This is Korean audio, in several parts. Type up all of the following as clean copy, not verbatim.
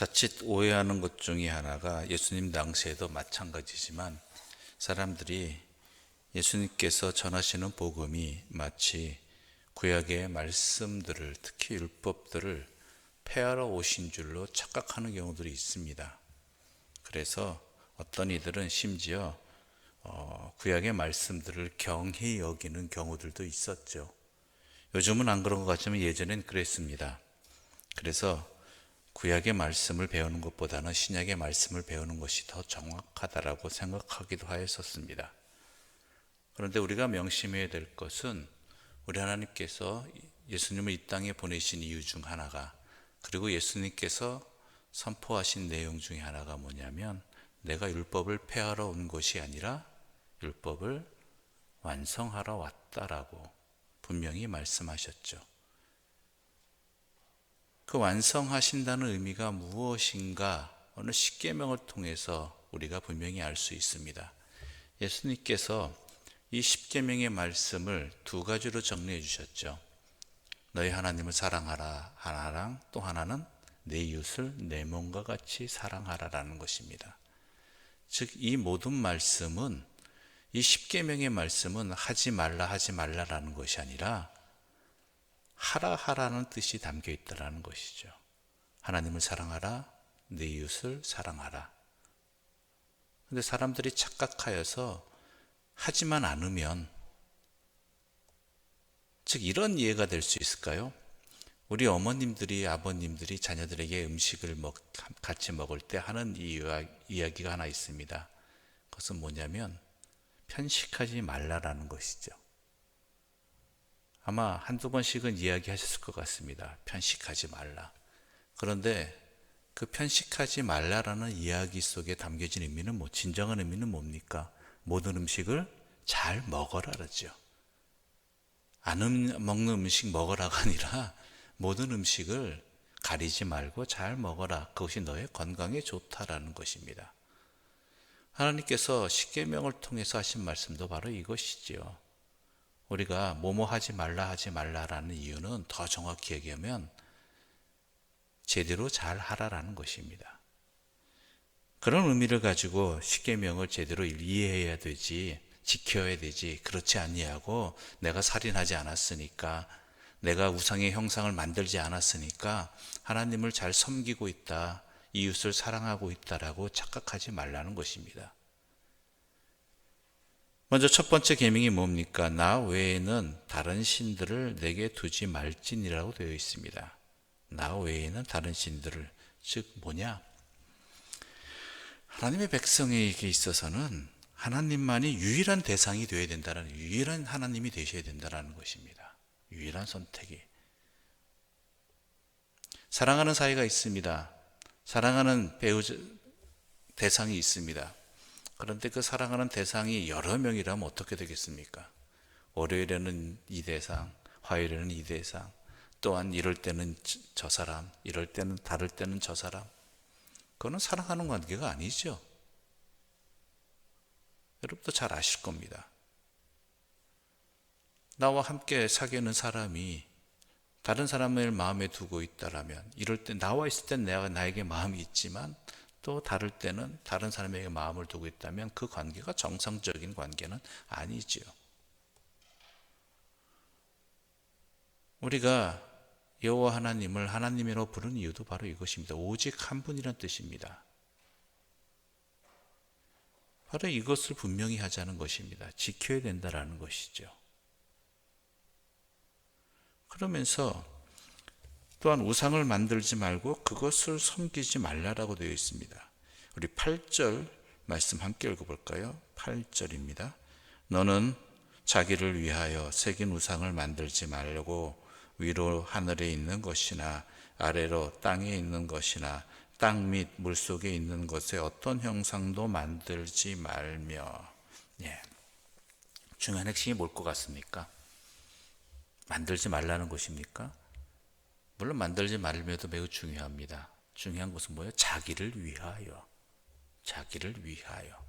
자칫 오해하는 것 중에 하나가 예수님 당시에도 마찬가지지만 사람들이 예수님께서 전하시는 복음이 마치 구약의 말씀들을, 특히 율법들을 폐하러 오신 줄로 착각하는 경우들이 있습니다. 그래서 어떤 이들은 심지어 구약의 말씀들을 경히 여기는 경우들도 있었죠. 요즘은 안 그런 것 같지만 예전엔 그랬습니다. 그래서 구약의 말씀을 배우는 것보다는 신약의 말씀을 배우는 것이 더 정확하다라고 생각하기도 하였었습니다. 그런데 우리가 명심해야 될 것은 우리 하나님께서 예수님을 이 땅에 보내신 이유 중 하나가, 그리고 예수님께서 선포하신 내용 중에 하나가 뭐냐면, 내가 율법을 폐하러 온 것이 아니라 율법을 완성하러 왔다라고 분명히 말씀하셨죠. 그 완성하신다는 의미가 무엇인가 오늘 십계명을 통해서 우리가 분명히 알 수 있습니다. 예수님께서 이 십계명의 말씀을 두 가지로 정리해 주셨죠. 너희 하나님을 사랑하라 하나랑, 또 하나는 내 이웃을 내 몸과 같이 사랑하라라는 것입니다. 즉 이 모든 말씀은, 이 십계명의 말씀은 하지 말라라는 것이 아니라 하라는 뜻이 담겨 있다라는 것이죠. 하나님을 사랑하라, 내 이웃을 사랑하라. 근데 사람들이 착각하여서 하지만 않으면, 즉 이런 이해가 될 수 있을까요? 우리 어머님들이, 아버님들이 자녀들에게 음식을 같이 먹을 때 하는 이야기가 하나 있습니다. 그것은 뭐냐면 편식하지 말라라는 것이죠. 아마 한두 번씩은 이야기하셨을 것 같습니다. 편식하지 말라. 그런데 그 편식하지 말라라는 이야기 속에 담겨진 의미는 진정한 의미는 뭡니까? 모든 음식을 잘 먹어라 그러죠. 안 먹는 음식 먹으라가 아니라 모든 음식을 가리지 말고 잘 먹어라. 그것이 너의 건강에 좋다라는 것입니다. 하나님께서 십계명을 통해서 하신 말씀도 바로 이것이지요. 우리가 뭐뭐 하지 말라라는 이유는 더 정확히 얘기하면 제대로 잘 하라라는 것입니다. 그런 의미를 가지고 십계명을 제대로 이해해야 되지, 지켜야 되지, 그렇지 아니하고 내가 살인하지 않았으니까, 내가 우상의 형상을 만들지 않았으니까 하나님을 잘 섬기고 있다, 이웃을 사랑하고 있다라고 착각하지 말라는 것입니다. 먼저 첫 번째 계명이 뭡니까? 나 외에는 다른 신들을 내게 두지 말지니라고 되어 있습니다. 나 외에는 다른 신들을, 즉 뭐냐? 하나님의 백성에게 있어서는 하나님만이 유일한 대상이 되어야 된다는, 유일한 하나님이 되셔야 된다는 것입니다. 유일한 선택이. 사랑하는 사이가 있습니다. 사랑하는 대상이 있습니다. 그런데 그 사랑하는 대상이 여러 명이라면 어떻게 되겠습니까? 월요일에는 이 대상, 화요일에는 이 대상, 또한 이럴 때는 저 사람, 이럴 때는 다를 때는 저 사람. 그거는 사랑하는 관계가 아니죠. 여러분도 잘 아실 겁니다. 나와 함께 사귀는 사람이 다른 사람을 마음에 두고 있다라면, 이럴 때 나와 있을 땐 나에게 마음이 있지만 또 다를 때는 다른 사람에게 마음을 두고 있다면 그 관계가 정상적인 관계는 아니지요. 우리가 여호와 하나님을 하나님이라고 부르는 이유도 바로 이것입니다. 오직 한 분이란 뜻입니다. 바로 이것을 분명히 하자는 것입니다. 지켜야 된다라는 것이죠. 그러면서 또한 우상을 만들지 말고 그것을 섬기지 말라라고 되어 있습니다. 우리 8절 말씀 함께 읽어볼까요? 8절입니다. 너는 자기를 위하여 새긴 우상을 만들지 말고 위로 하늘에 있는 것이나 아래로 땅에 있는 것이나 땅 및 물속에 있는 것에 어떤 형상도 만들지 말며. 중요한 핵심이 뭘 것 같습니까? 만들지 말라는 것입니까? 물론 만들지 말며도 매우 중요합니다. 중요한 것은 뭐예요? 자기를 위하여. 자기를 위하여.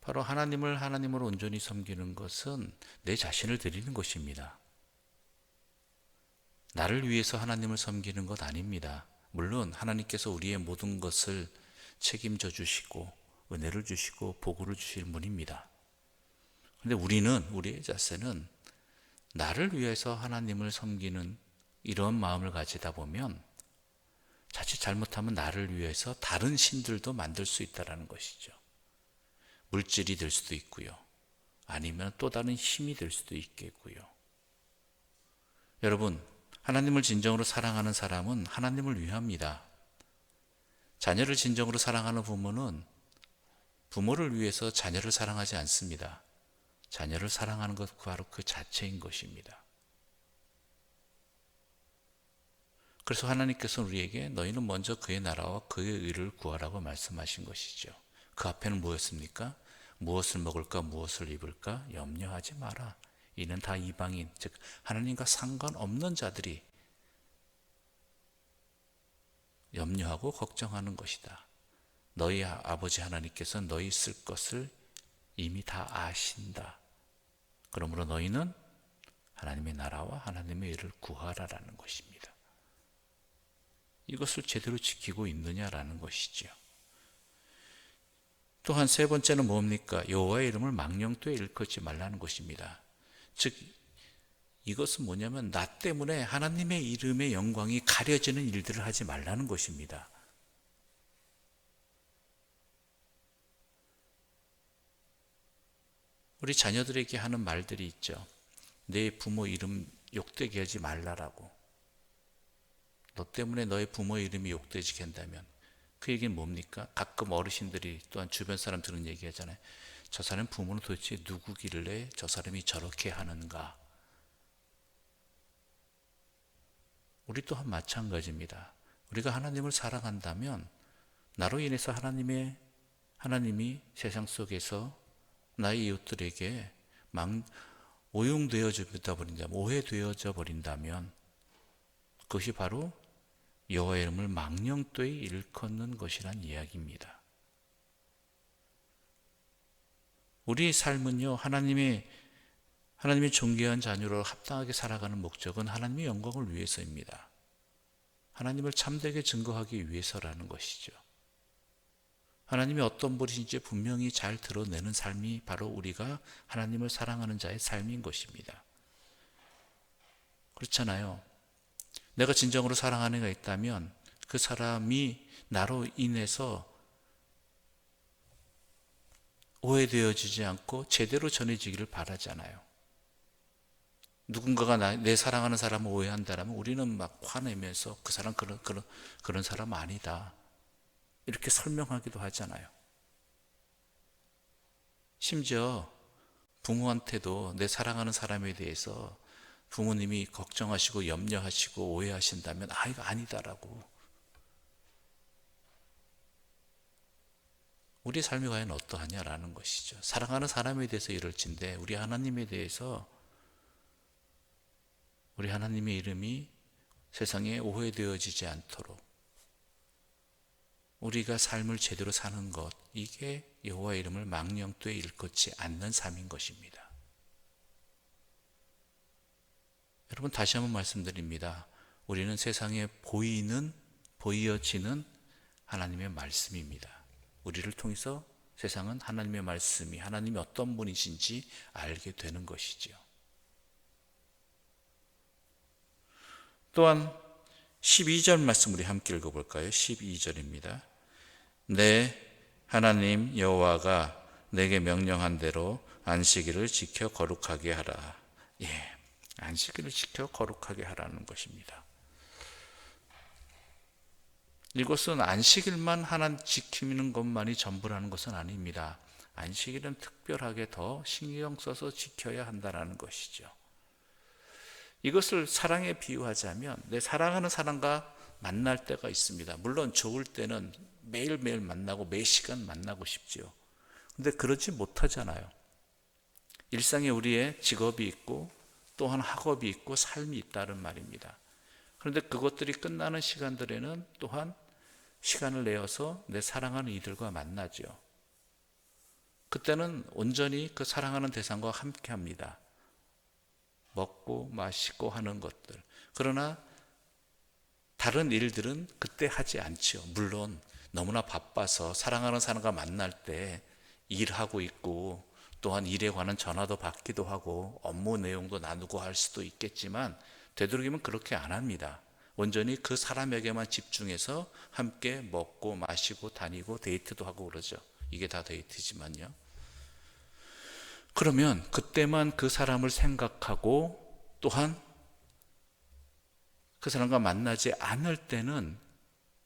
바로 하나님을 하나님으로 온전히 섬기는 것은 내 자신을 드리는 것입니다. 나를 위해서 하나님을 섬기는 것 아닙니다. 물론 하나님께서 우리의 모든 것을 책임져 주시고 은혜를 주시고 복을 주실 분입니다. 그런데 우리의 자세는 나를 위해서 하나님을 섬기는 이런 마음을 가지다 보면 자칫 잘못하면 나를 위해서 다른 신들도 만들 수 있다는 것이죠. 물질이 될 수도 있고요. 아니면 또 다른 힘이 될 수도 있겠고요. 여러분, 하나님을 진정으로 사랑하는 사람은 하나님을 위합니다. 자녀를 진정으로 사랑하는 부모는 부모를 위해서 자녀를 사랑하지 않습니다. 자녀를 사랑하는 것 바로 그 자체인 것입니다. 그래서 하나님께서는 우리에게 너희는 먼저 그의 나라와 그의 의를 구하라고 말씀하신 것이죠. 그 앞에는 뭐였습니까? 무엇을 먹을까 무엇을 입을까 염려하지 마라. 이는 다 이방인, 즉 하나님과 상관없는 자들이 염려하고 걱정하는 것이다. 너희 아버지 하나님께서는 너희 쓸 것을 이미 다 아신다. 그러므로 너희는 하나님의 나라와 하나님의 의를 구하라라는 것입니다. 이것을 제대로 지키고 있느냐라는 것이지요. 또한 세 번째는 뭡니까? 여호와의 이름을 망령되이 일컫지 말라는 것입니다. 즉 이것은 뭐냐면 나 때문에 하나님의 이름의 영광이 가려지는 일들을 하지 말라는 것입니다. 우리 자녀들에게 하는 말들이 있죠. 내 부모 이름 욕되게 하지 말라라고. 너 때문에 너의 부모 이름이 욕되게 한다면 그 얘기는 뭡니까? 가끔 어르신들이 또한 주변 사람 들은 얘기 하잖아요. 저 사람 부모는 도대체 누구길래 저 사람이 저렇게 하는가? 우리 또한 마찬가지입니다. 우리가 하나님을 사랑한다면 나로 인해서 하나님이 세상 속에서 나의 이웃들에게 오용되어져 버린다면, 오해되어져 버린다면 그것이 바로 여호와의 이름을 망령되이 일컫는 것이란 이야기입니다. 우리의 삶은요, 하나님의 존귀한 자녀로 합당하게 살아가는 목적은 하나님의 영광을 위해서입니다. 하나님을 참되게 증거하기 위해서라는 것이죠. 하나님이 어떤 분이신지 분명히 잘 드러내는 삶이 바로 우리가 하나님을 사랑하는 자의 삶인 것입니다. 그렇잖아요. 내가 진정으로 사랑하는 이가 있다면 그 사람이 나로 인해서 오해되어지지 않고 제대로 전해지기를 바라잖아요. 누군가가 내 사랑하는 사람을 오해한다면 우리는 막 화내면서 그 사람 그런 사람 아니다. 이렇게 설명하기도 하잖아요. 심지어 부모한테도 내 사랑하는 사람에 대해서 부모님이 걱정하시고 염려하시고 오해하신다면 이거 아니다라고. 우리 삶이 과연 어떠하냐라는 것이죠. 사랑하는 사람에 대해서 이럴진데 우리 하나님에 대해서 우리 하나님의 이름이 세상에 오해되어지지 않도록 우리가 삶을 제대로 사는 것, 이게 여호와의 이름을 망령되이 일컫지 않는 삶인 것입니다. 여러분, 다시 한번 말씀드립니다. 우리는 세상에 보여지는 하나님의 말씀입니다. 우리를 통해서 세상은 하나님의 말씀이 하나님이 어떤 분이신지 알게 되는 것이지요. 또한 12절 말씀 우리 함께 읽어볼까요? 12절입니다. 내 하나님 여호와가 내게 명령한 대로 안식일을 지켜 거룩하게 하라. 안식일을 지켜 거룩하게 하라는 것입니다. 이것은 안식일만 하나 지키는 것만이 전부라는 것은 아닙니다. 안식일은 특별하게 더 신경 써서 지켜야 한다는 것이죠. 이것을 사랑에 비유하자면 내 사랑하는 사람과 만날 때가 있습니다. 물론 좋을 때는 매일매일 만나고 매 시간 만나고 싶지요. 근데 그러지 못하잖아요. 일상에 우리의 직업이 있고 또한 학업이 있고 삶이 있다는 말입니다. 그런데 그것들이 끝나는 시간들에는 또한 시간을 내어서 내 사랑하는 이들과 만나죠. 그때는 온전히 그 사랑하는 대상과 함께 합니다. 먹고 마시고 하는 것들. 그러나 다른 일들은 그때 하지 않죠. 물론 너무나 바빠서 사랑하는 사람과 만날 때 일하고 있고 또한 일에 관한 전화도 받기도 하고 업무 내용도 나누고 할 수도 있겠지만 되도록이면 그렇게 안 합니다. 온전히 그 사람에게만 집중해서 함께 먹고 마시고 다니고 데이트도 하고 그러죠. 이게 다 데이트지만요. 그러면 그때만 그 사람을 생각하고 또한 그 사람과 만나지 않을 때는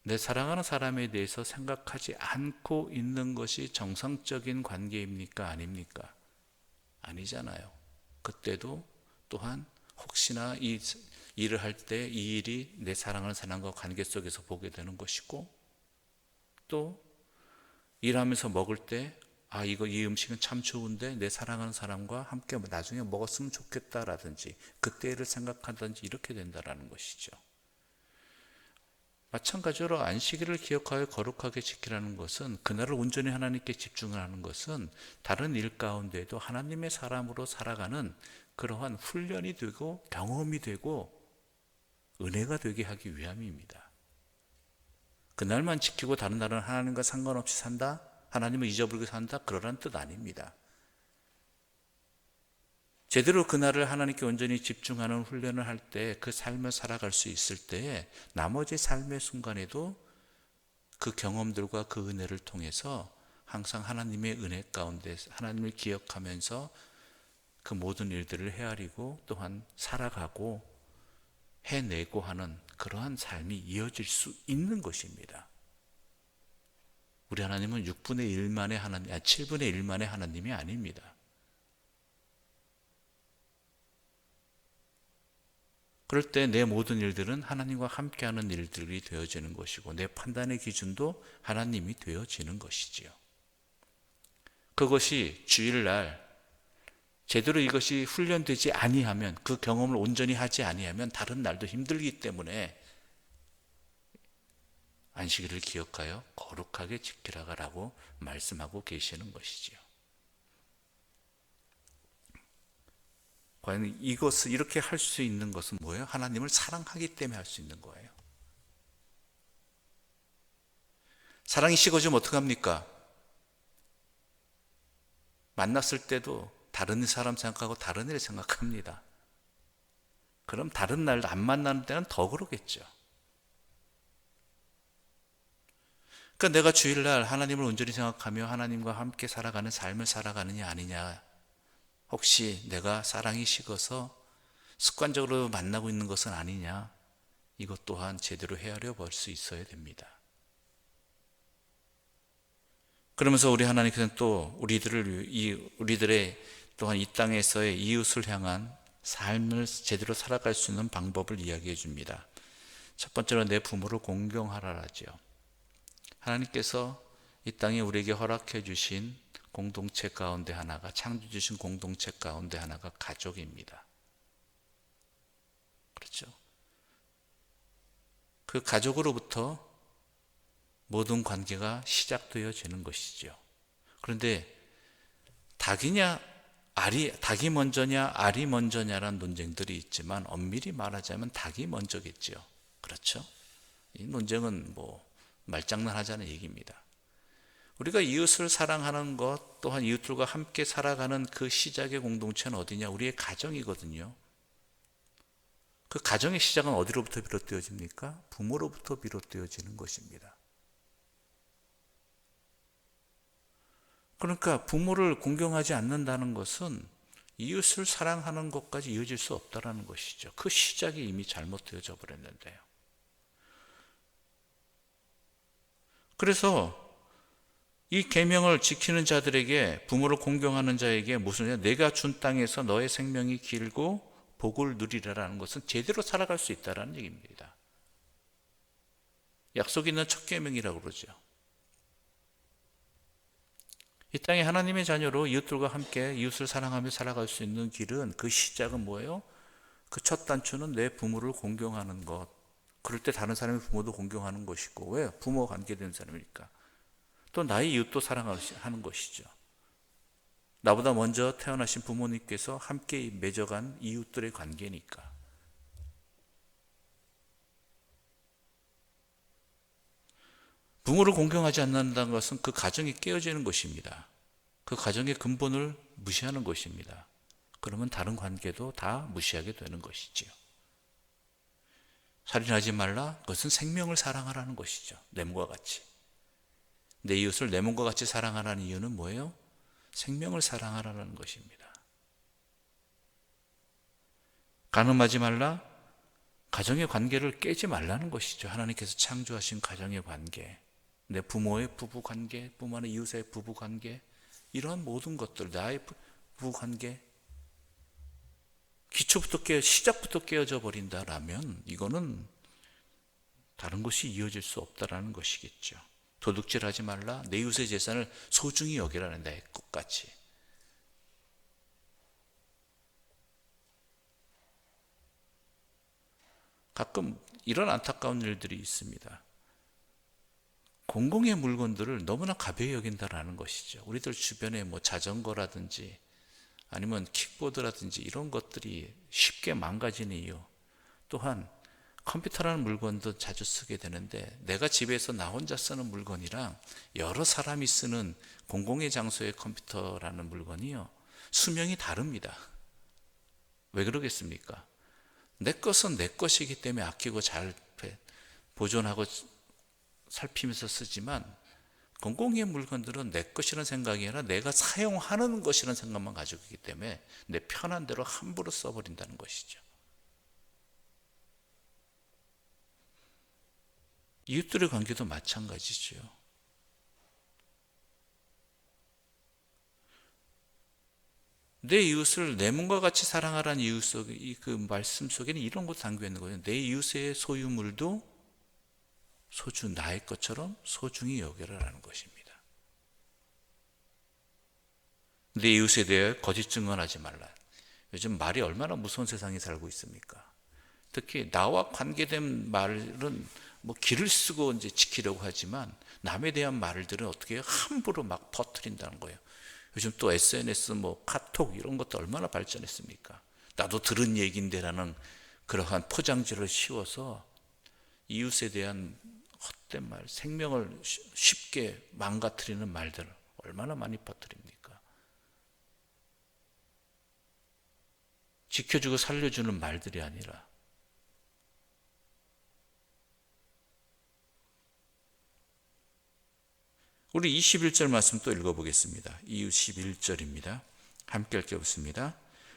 내 사랑하는 사람에 대해서 생각하지 않고 있는 것이 정상적인 관계입니까? 아닙니까? 아니잖아요. 그때도 또한 혹시나 이 일을 할 때 이 일이 내 사랑하는 사람과 관계 속에서 보게 되는 것이고, 또 일하면서 먹을 때 이 음식은 참 좋은데 내 사랑하는 사람과 함께 나중에 먹었으면 좋겠다라든지 그때를 생각하든지 이렇게 된다라는 것이죠. 마찬가지로 안식일을 기억하여 거룩하게 지키라는 것은, 그날을 온전히 하나님께 집중을 하는 것은 다른 일 가운데도 하나님의 사람으로 살아가는 그러한 훈련이 되고 경험이 되고 은혜가 되게 하기 위함입니다. 그날만 지키고 다른 날은 하나님과 상관없이 산다? 하나님을 잊어버리고 산다? 그러란 뜻 아닙니다. 제대로 그날을 하나님께 온전히 집중하는 훈련을 할 때 그 삶을 살아갈 수 있을 때에 나머지 삶의 순간에도 그 경험들과 그 은혜를 통해서 항상 하나님의 은혜 가운데 하나님을 기억하면서 그 모든 일들을 헤아리고 또한 살아가고 해내고 하는 그러한 삶이 이어질 수 있는 것입니다. 우리 하나님은 6분의 1만의 하나님, 7분의 1만의 하나님이 아닙니다. 그럴 때 내 모든 일들은 하나님과 함께하는 일들이 되어지는 것이고 내 판단의 기준도 하나님이 되어지는 것이지요. 그것이 주일날 제대로 이것이 훈련되지 아니하면, 그 경험을 온전히 하지 아니하면 다른 날도 힘들기 때문에 안식일을 기억하여 거룩하게 지키라고 말씀하고 계시는 것이지요. 과연 이것을 이렇게 할 수 있는 것은 뭐예요? 하나님을 사랑하기 때문에 할 수 있는 거예요. 사랑이 식어지면 어떡합니까? 만났을 때도 다른 사람 생각하고 다른 일 생각합니다. 그럼 다른 날 안 만나는 때는 더 그러겠죠. 그러니까 내가 주일날 하나님을 온전히 생각하며 하나님과 함께 살아가는 삶을 살아가느냐 아니냐, 혹시 내가 사랑이 식어서 습관적으로 만나고 있는 것은 아니냐, 이것 또한 제대로 헤아려 볼 수 있어야 됩니다. 그러면서 우리 하나님께서는 또 우리들의 또한 이 땅에서의 이웃을 향한 삶을 제대로 살아갈 수 있는 방법을 이야기해 줍니다. 첫 번째로 내 부모를 공경하라라죠. 하나님께서 이 땅에 우리에게 허락해 주신 공동체 가운데 하나가, 창조 주신 공동체 가운데 하나가 가족입니다. 그렇죠? 그 가족으로부터 모든 관계가 시작되어지는 것이죠. 그런데 닭이 먼저냐 알이 먼저냐라는 논쟁들이 있지만 엄밀히 말하자면 닭이 먼저겠죠. 그렇죠? 이 논쟁은 말장난하자는 얘기입니다. 우리가 이웃을 사랑하는 것, 또한 이웃들과 함께 살아가는 그 시작의 공동체는 어디냐? 우리의 가정이거든요. 그 가정의 시작은 어디로부터 비롯되어집니까? 부모로부터 비롯되어지는 것입니다. 그러니까 부모를 공경하지 않는다는 것은 이웃을 사랑하는 것까지 이어질 수 없다는 것이죠. 그 시작이 이미 잘못되어져 버렸는데요. 그래서 이 계명을 지키는 자들에게, 부모를 공경하는 자에게 무슨, 내가 준 땅에서 너의 생명이 길고 복을 누리라라는 것은 제대로 살아갈 수 있다는 얘기입니다. 약속 있는 첫 계명이라고 그러죠. 이 땅에 하나님의 자녀로 이웃들과 함께 이웃을 사랑하며 살아갈 수 있는 길은, 그 시작은 뭐예요? 그 첫 단추는 내 부모를 공경하는 것. 그럴 때 다른 사람의 부모도 공경하는 것이고, 왜? 부모 관계된 사람이니까. 또 나의 이웃도 사랑하는 것이죠. 나보다 먼저 태어나신 부모님께서 함께 맺어간 이웃들의 관계니까. 부모를 공경하지 않는다는 것은 그 가정이 깨어지는 것입니다. 그 가정의 근본을 무시하는 것입니다. 그러면 다른 관계도 다 무시하게 되는 것이지요. 살인하지 말라, 그것은 생명을 사랑하라는 것이죠. 내 몸과 같이. 내 이웃을 내 몸과 같이 사랑하라는 이유는 뭐예요? 생명을 사랑하라는 것입니다. 간음하지 말라, 가정의 관계를 깨지 말라는 것이죠. 하나님께서 창조하신 가정의 관계, 내 부모의 부부 관계, 뿐만 아니라 이웃의 부부 관계, 이러한 모든 것들, 나의 부부 관계, 시작부터 깨어져 버린다라면 이거는 다른 것이 이어질 수 없다라는 것이겠죠. 도둑질하지 말라, 내 이웃의 재산을 소중히 여기라는 내 것같이. 가끔 이런 안타까운 일들이 있습니다. 공공의 물건들을 너무나 가벼이 여긴다라는 것이죠. 우리들 주변에 뭐 자전거라든지 아니면 킥보드라든지 이런 것들이 쉽게 망가지는 이유, 또한 컴퓨터라는 물건도 자주 쓰게 되는데, 내가 집에서 나 혼자 쓰는 물건이랑 여러 사람이 쓰는 공공의 장소의 컴퓨터라는 물건이요, 수명이 다릅니다. 왜 그러겠습니까? 내 것은 내 것이기 때문에 아끼고 잘 보존하고 살피면서 쓰지만, 공공의 물건들은 내 것이라는 생각이 아니라 내가 사용하는 것이라는 생각만 가지고 있기 때문에 내 편한 대로 함부로 써버린다는 것이죠. 이웃들의 관계도 마찬가지죠. 내 이웃을 내 몸과 같이 사랑하라는 이웃 속에, 그 말씀 속에는 이런 것도 담겨 있는 거예요. 내 이웃의 소유물도 나의 것처럼 소중히 여겨라라는 것입니다. 내 이웃에 대해 거짓 증언하지 말라. 요즘 말이 얼마나 무서운 세상에 살고 있습니까? 특히 나와 관계된 말은 뭐 길을 쓰고 이제 지키려고 하지만, 남에 대한 말들은 어떻게 해요? 함부로 막 퍼뜨린다는 거예요. 요즘 또 SNS, 뭐 카톡 이런 것도 얼마나 발전했습니까? 나도 들은 얘기인데라는 그러한 포장지를 씌워서 이웃에 대한 헛된 말, 생명을 쉽게 망가뜨리는 말들을 얼마나 많이 퍼뜨립니까? 지켜주고 살려주는 말들이 아니라. 우리 21절 말씀 또 읽어보겠습니다. 이웃 11절입니다. 함께 읽어보겠습니다.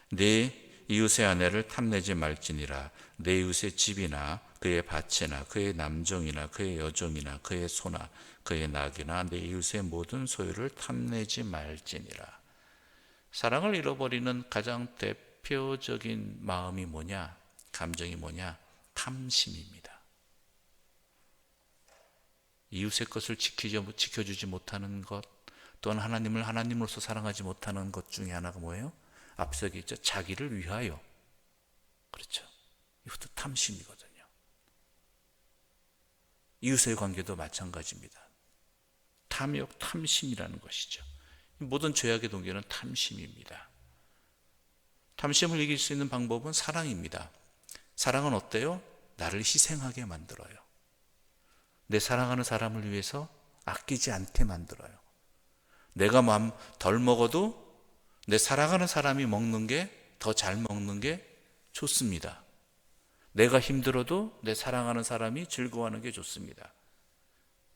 내 이웃의 아내를 탐내지 말지니라. 내 이웃의 집이나 그의 밭이나 그의 남종이나 그의 여종이나 그의 소나 그의 낙이나 내 이웃의 모든 소유를 탐내지 말지니라. 사랑을 잃어버리는 가장 대표적인 마음이 뭐냐? 감정이 뭐냐? 탐심입니다. 이웃의 것을 지켜주지 못하는 것, 또한 하나님을 하나님으로서 사랑하지 못하는 것 중에 하나가 뭐예요? 앞서 얘기했죠. 자기를 위하여. 그렇죠. 이것도 탐심이거든요. 이웃의 관계도 마찬가지입니다. 탐욕, 탐심이라는 것이죠. 모든 죄악의 동기는 탐심입니다. 탐심을 이길 수 있는 방법은 사랑입니다. 사랑은 어때요? 나를 희생하게 만들어요. 내 사랑하는 사람을 위해서 아끼지 않게 만들어요. 내가 마음 덜 먹어도 내 사랑하는 사람이 먹는 게 더 잘 먹는 게 좋습니다. 내가 힘들어도 내 사랑하는 사람이 즐거워하는 게 좋습니다.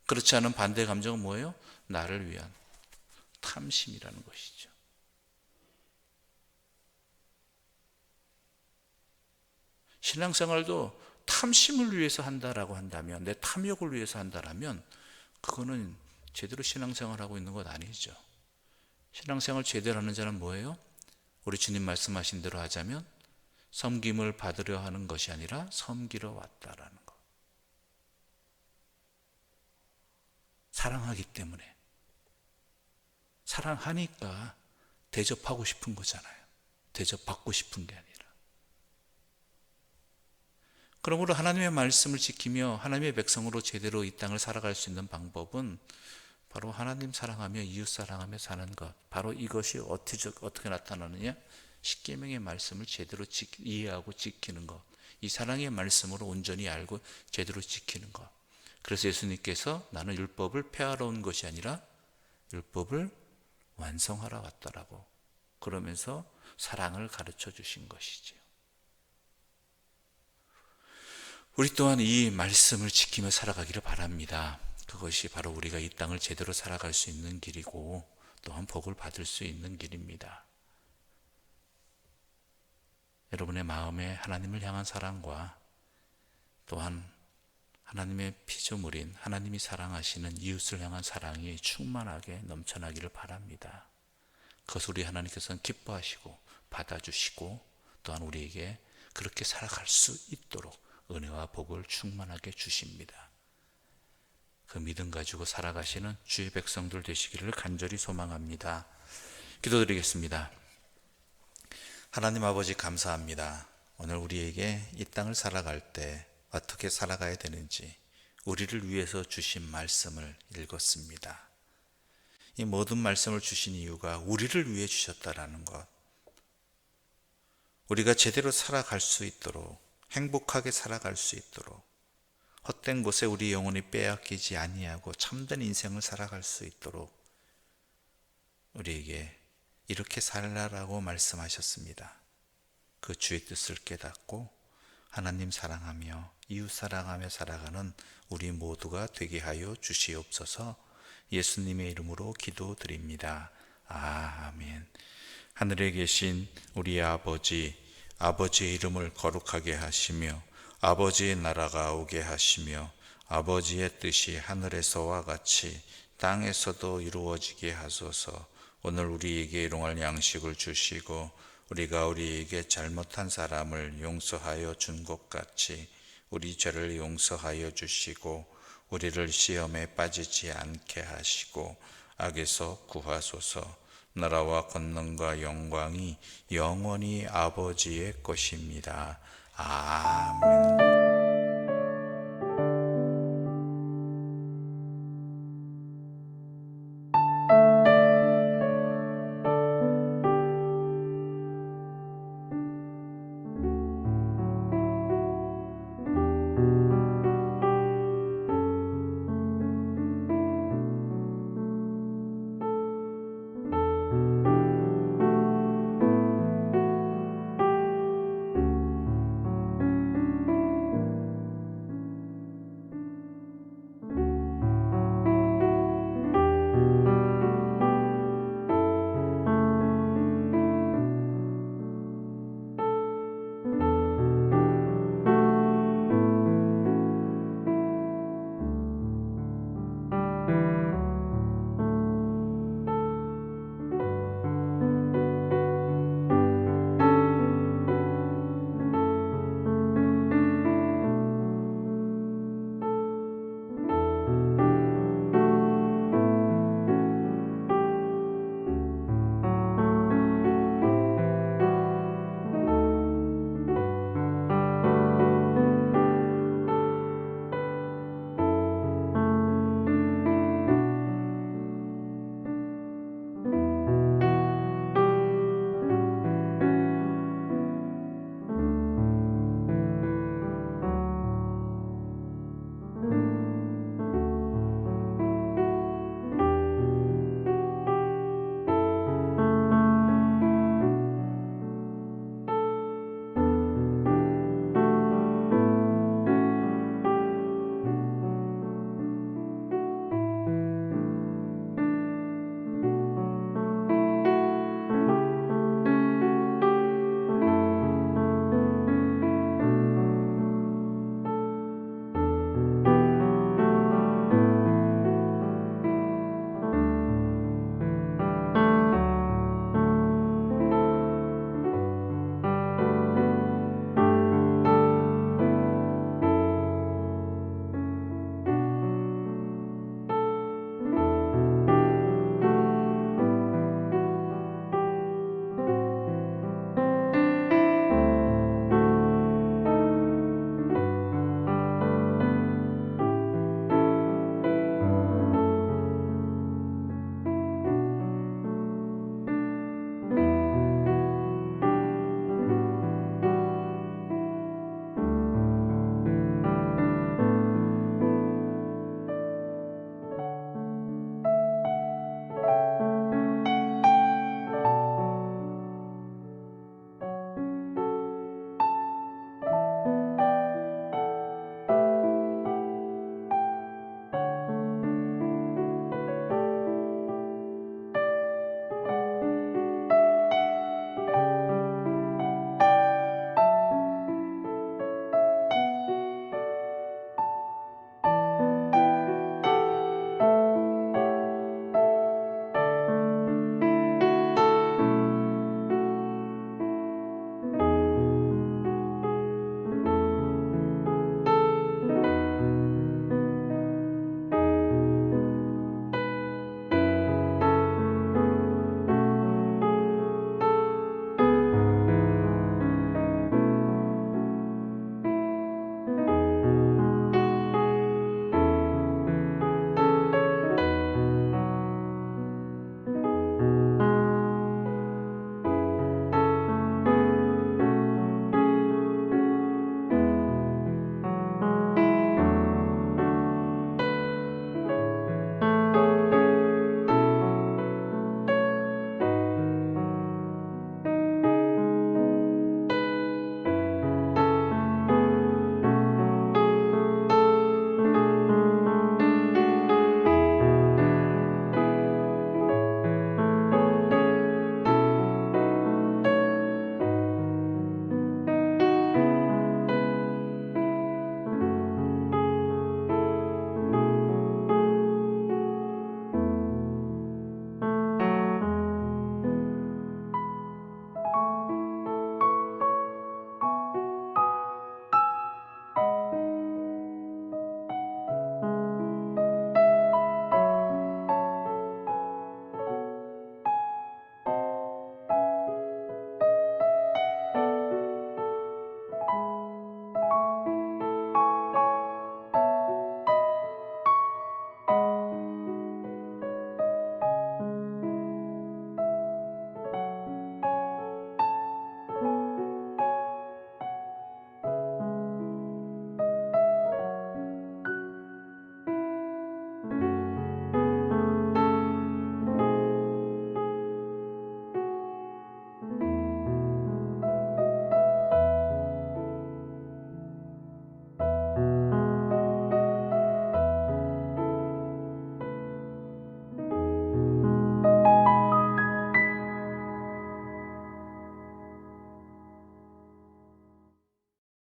그렇지 않은 반대 감정은 뭐예요? 나를 위한 탐심이라는 것이죠. 신앙생활도 탐심을 위해서 한다라고 한다면, 내 탐욕을 위해서 한다라면 그거는 제대로 신앙생활하고 있는 것 아니죠. 신앙생활 제대로 하는 자는 뭐예요? 우리 주님 말씀하신 대로 하자면 섬김을 받으려 하는 것이 아니라 섬기러 왔다라는 것. 사랑하기 때문에, 사랑하니까 대접하고 싶은 거잖아요. 대접받고 싶은 게 아니라. 그러므로 하나님의 말씀을 지키며 하나님의 백성으로 제대로 이 땅을 살아갈 수 있는 방법은 바로 하나님 사랑하며 이웃 사랑하며 사는 것. 바로 이것이 어떻게 나타나느냐? 십계명의 말씀을 제대로 이해하고 지키는 것. 이 사랑의 말씀으로 온전히 알고 제대로 지키는 것. 그래서 예수님께서 나는 율법을 폐하러 온 것이 아니라 율법을 완성하러 왔다라고 그러면서 사랑을 가르쳐 주신 것이지요. 우리 또한 이 말씀을 지키며 살아가기를 바랍니다. 그것이 바로 우리가 이 땅을 제대로 살아갈 수 있는 길이고 또한 복을 받을 수 있는 길입니다. 여러분의 마음에 하나님을 향한 사랑과 또한 하나님의 피조물인 하나님이 사랑하시는 이웃을 향한 사랑이 충만하게 넘쳐나기를 바랍니다. 그것을 우리 하나님께서는 기뻐하시고 받아주시고 또한 우리에게 그렇게 살아갈 수 있도록 은혜와 복을 충만하게 주십니다. 그 믿음 가지고 살아가시는 주의 백성들 되시기를 간절히 소망합니다. 기도드리겠습니다. 하나님 아버지 감사합니다. 오늘 우리에게 이 땅을 살아갈 때 어떻게 살아가야 되는지 우리를 위해서 주신 말씀을 읽었습니다. 이 모든 말씀을 주신 이유가 우리를 위해 주셨다라는 것, 우리가 제대로 살아갈 수 있도록 행복하게 살아갈 수 있도록 헛된 곳에 우리 영혼이 빼앗기지 아니하고 참된 인생을 살아갈 수 있도록 우리에게 이렇게 살라라고 말씀하셨습니다. 그 주의 뜻을 깨닫고 하나님 사랑하며 이웃 사랑하며 살아가는 우리 모두가 되게 하여 주시옵소서. 예수님의 이름으로 기도드립니다. 아멘. 하늘에 계신 우리 아버지, 아버지의 이름을 거룩하게 하시며 아버지의 나라가 오게 하시며 아버지의 뜻이 하늘에서와 같이 땅에서도 이루어지게 하소서. 오늘 우리에게 일용할 양식을 주시고 우리가 우리에게 잘못한 사람을 용서하여 준 것 같이 우리 죄를 용서하여 주시고 우리를 시험에 빠지지 않게 하시고 악에서 구하소서. 나라와 권능과 영광이 영원히 아버지의 것입니다. 아멘.